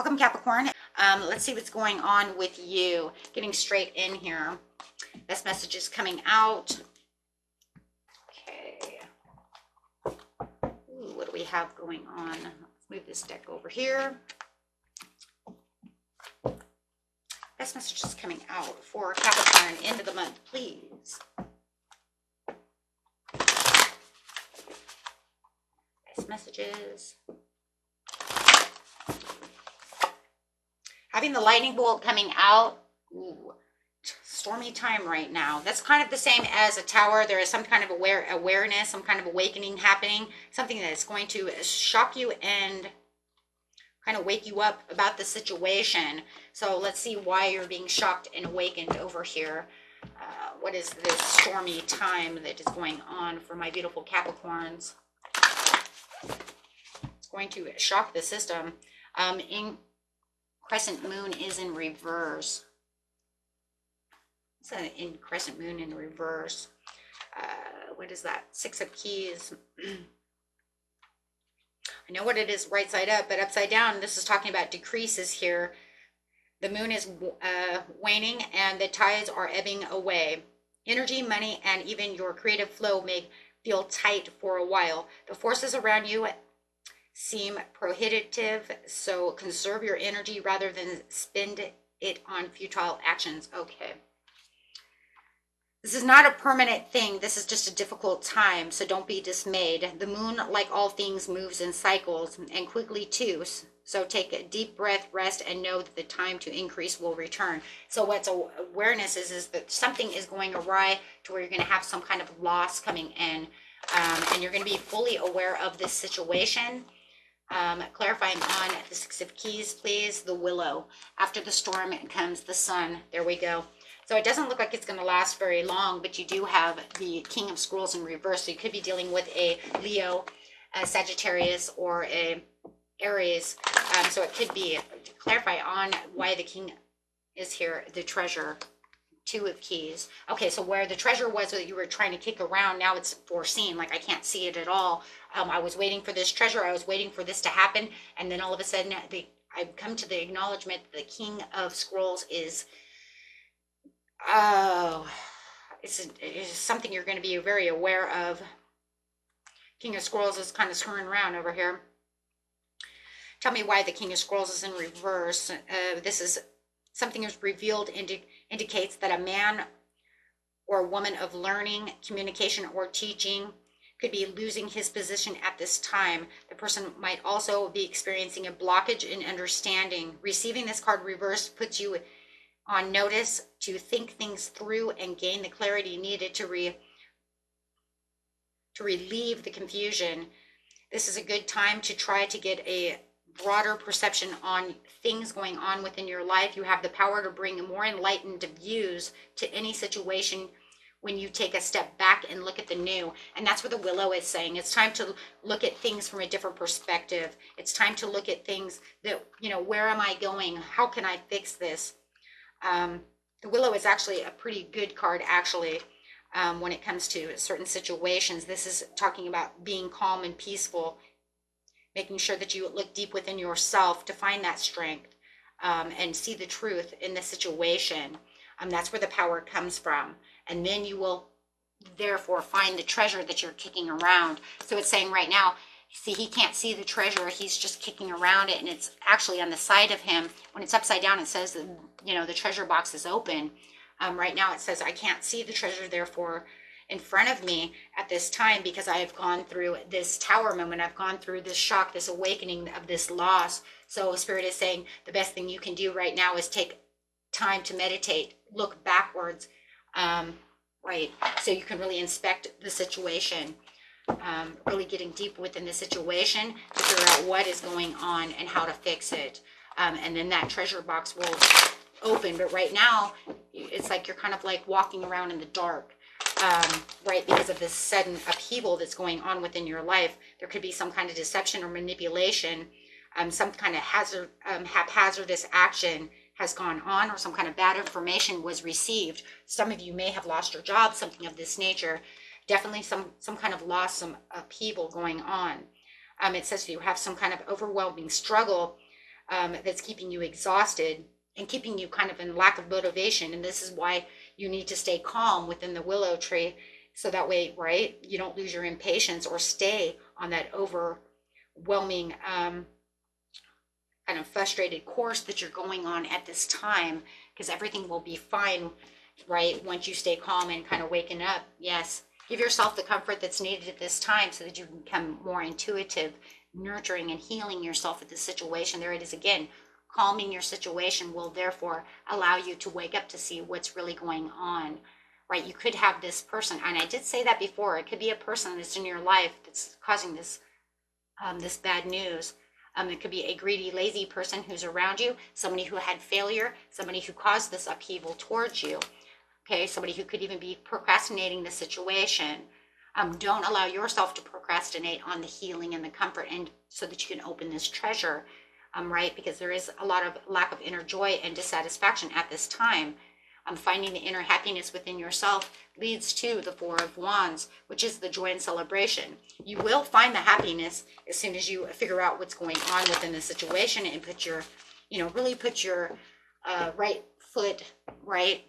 Welcome, Capricorn. Let's see what's going on with you. Getting straight in here. This message is coming out. Okay. Ooh, what do we have going on? Let's move this deck over here. This message is coming out for Capricorn, end of the month, please. Nice messages. Having the lightning bolt coming out. Ooh, stormy time right now. That's kind of the same as a tower. There is some kind of awareness, some kind of awakening happening. Something that is going to shock you and kind of wake you up about the situation. So let's see why you're being shocked and awakened over here. What is this stormy time that is going on for my beautiful Capricorns? It's going to shock the system. In crescent moon is in reverse. It's in crescent moon in reverse. What is that? 6 of Keys. I know what it is right side up, but upside down, this is talking about decreases here. The moon is waning and the tides are ebbing away. Energy, money, and even your creative flow may feel tight for a while. The forces around you seem prohibitive, so conserve your energy rather than spend it on futile actions. Okay. This is not a permanent thing. This is just a difficult time, so don't be dismayed. The moon, like all things, moves in cycles and quickly too. So take a deep breath, rest, and know that the time to increase will return. So what's awareness is that something is going awry to where you're going to have some kind of loss coming in, and you're going to be fully aware of this situation. Clarifying on the 6 of Keys, please. The Willow. After the storm comes the sun. There we go. So it doesn't look like it's going to last very long, but you do have the King of Scrolls in reverse. So you could be dealing with a Leo, a Sagittarius, or a Aries. So it could be, clarify on why the King is here, the Treasure. 2 of Keys. Okay, so where the treasure was that you were trying to kick around, now it's foreseen. Like, I can't see it at all. I was waiting for this treasure. I was waiting for this to happen. And then all of a sudden, I've come to the acknowledgement that the King of Scrolls is, it's something you're going to be very aware of. King of Scrolls is kind of screwing around over here. Tell me why the King of Scrolls is in reverse. This is something is revealed indicates that a man or woman of learning, communication, or teaching could be losing his position at this time. The person might also be experiencing a blockage in understanding. Receiving this card reversed puts you on notice to think things through and gain the clarity needed to relieve the confusion. This is a good time to try to get a broader perception on things going on within your life. You have the power to bring more enlightened views to any situation when you take a step back and look at the new. And that's what the Willow is saying. It's time to look at things from a different perspective. It's time to look at things that, where am I going? How can I fix this? The Willow is actually a pretty good card, actually, when it comes to certain situations. This is talking about being calm and peaceful, making sure that you look deep within yourself to find that strength, and see the truth in the situation. That's where the power comes from. And then you will therefore find the treasure that you're kicking around. So it's saying right now, see, he can't see the treasure. He's just kicking around it, and it's actually on the side of him. When it's upside down, it says that, the treasure box is open. Right now it says, I can't see the treasure, therefore, in front of me at this time, because I have gone through this tower moment. I've gone through this shock, this awakening of this loss. So Spirit is saying the best thing you can do right now is take time to meditate, look backwards, right? So you can really inspect the situation, really getting deep within the situation to figure out what is going on and how to fix it. And then that treasure box will open. But right now, it's like you're kind of like walking around in the dark. Right, because of this sudden upheaval that's going on within your life. There could be some kind of deception or manipulation, some kind of haphazardous action has gone on, or some kind of bad information was received. Some of you may have lost your job, something of this nature. Definitely some kind of loss, some upheaval going on. It says you have some kind of overwhelming struggle that's keeping you exhausted and keeping you kind of in lack of motivation. And this is why you need to stay calm within the willow tree. So that way, right, you don't lose your impatience or stay on that overwhelming, kind of frustrated course that you're going on at this time, because everything will be fine, right, once you stay calm and kind of waking up. Yes, give yourself the comfort that's needed at this time so that you can become more intuitive, nurturing and healing yourself at this situation. There it is again. Calming your situation will therefore allow you to wake up to see what's really going on, right? You could have this person, and I did say that before, it could be a person that's in your life that's causing this this bad news. It could be a greedy, lazy person who's around you, somebody who had failure, somebody who caused this upheaval towards you. Okay, somebody who could even be procrastinating the situation. Don't allow yourself to procrastinate on the healing and the comfort, and so that you can open this treasure, right? Because there is a lot of lack of inner joy and dissatisfaction at this time. Finding the inner happiness within yourself leads to the Four of Wands, which is the joy and celebration. You will find the happiness as soon as you figure out what's going on within the situation and put your, really put your right foot, right,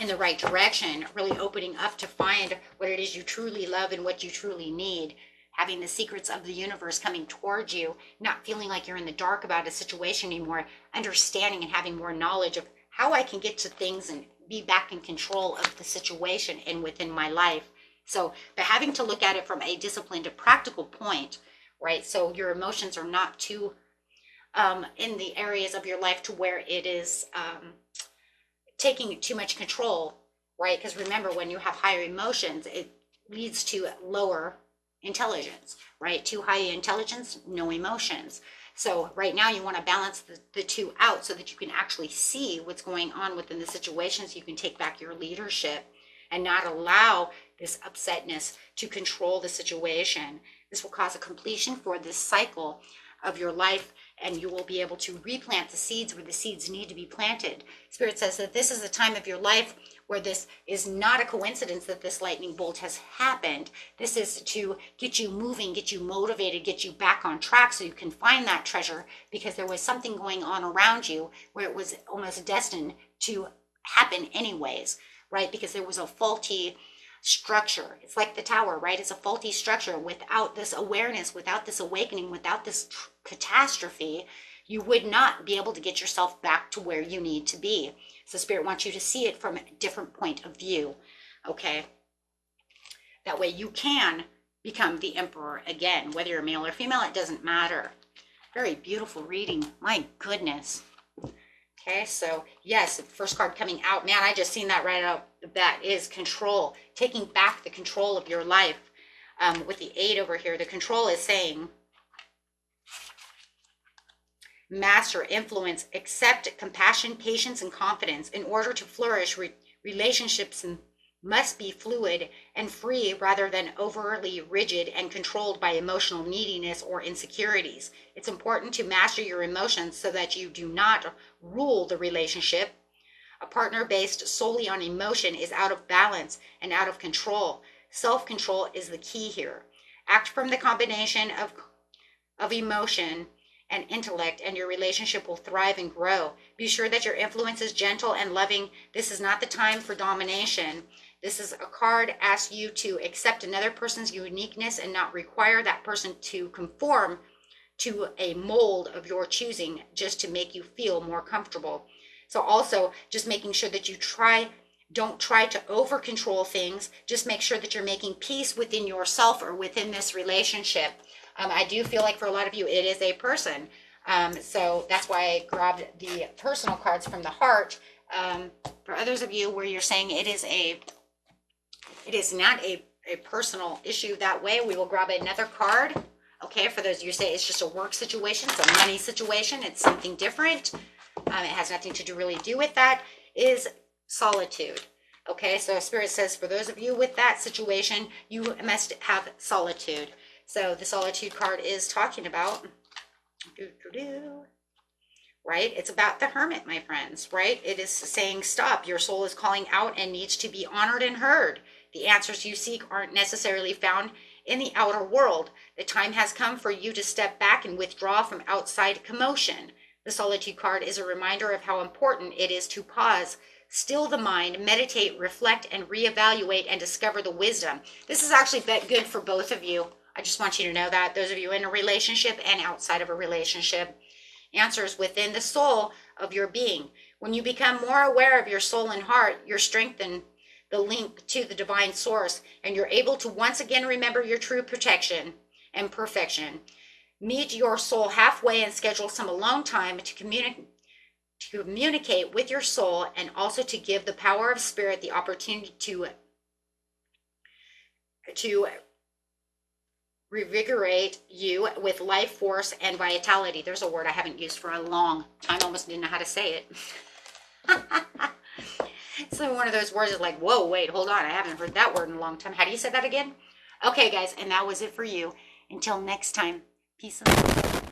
in the right direction, really opening up to find what it is you truly love and what you truly need. Having the secrets of the universe coming towards you, not feeling like you're in the dark about a situation anymore, understanding and having more knowledge of how I can get to things and be back in control of the situation and within my life. So, but having to look at it from a disciplined, practical point, right? So your emotions are not too in the areas of your life to where it is taking too much control, right? Because remember, when you have higher emotions, it leads to lower intelligence, right? Too high intelligence, no emotions. So right now you want to balance the two out so that you can actually see what's going on within the situation, so you can take back your leadership and not allow this upsetness to control the situation. This will cause a completion for this cycle of your life, and you will be able to replant the seeds where the seeds need to be planted. Spirit says that this is the time of your life where this is not a coincidence that this lightning bolt has happened. This is to get you moving, get you motivated, get you back on track so you can find that treasure, because there was something going on around you where it was almost destined to happen anyways, right? Because there was a faulty structure. It's like the tower, right? It's a faulty structure. Without this awareness, without this awakening, without this catastrophe, you would not be able to get yourself back to where you need to be. So Spirit wants you to see it from a different point of view, okay? That way you can become the emperor again, whether you're male or female, it doesn't matter. Very beautiful reading, my goodness. Okay, so yes, the first card coming out, man, I just seen that right out the bat, is control, taking back the control of your life. With the 8 over here, the control is saying, master, influence, accept, compassion, patience, and confidence. In order to flourish, relationships must be fluid and free rather than overly rigid and controlled by emotional neediness or insecurities. It's important to master your emotions so that you do not rule the relationship. A partner based solely on emotion is out of balance and out of control. Self-control is the key here. Act from the combination of emotion and intellect, and your relationship will thrive and grow. Be sure that your influence is gentle and loving. This is not the time for domination. This is a card asks you to accept another person's uniqueness and not require that person to conform to a mold of your choosing just to make you feel more comfortable. So also just making sure that you don't try to over control things. Just make sure that you're making peace within yourself or within this relationship. I do feel like for a lot of you, it is a person. So that's why I grabbed the personal cards from the heart. For others of you where you're saying it is not a personal issue that way, we will grab another card. Okay, for those of you who say it's just a work situation, it's a money situation, it's something different. It has nothing to really do with that, is solitude. Okay, so Spirit says for those of you with that situation, you must have solitude. So the solitude card is talking about, right? It's about the hermit, my friends, right? It is saying stop. Your soul is calling out and needs to be honored and heard. The answers you seek aren't necessarily found in the outer world. The time has come for you to step back and withdraw from outside commotion. The Solitude card is a reminder of how important it is to pause, still the mind, meditate, reflect, and reevaluate and discover the wisdom. This is actually good for both of you. I just want you to know that, those of you in a relationship and outside of a relationship. Answers within the soul of your being. When you become more aware of your soul and heart, you're strengthened the link to the divine source, and you're able to once again remember your true protection and perfection. Meet your soul halfway and schedule some alone time to communicate with your soul, and also to give the power of spirit the opportunity to revigorate you with life force and vitality. There's a word I haven't used for a long time. I almost didn't know how to say it. It's one of those words that's like, whoa, wait, hold on. I haven't heard that word in a long time. How do you say that again? Okay, guys, and that was it for you. Until next time, peace and love.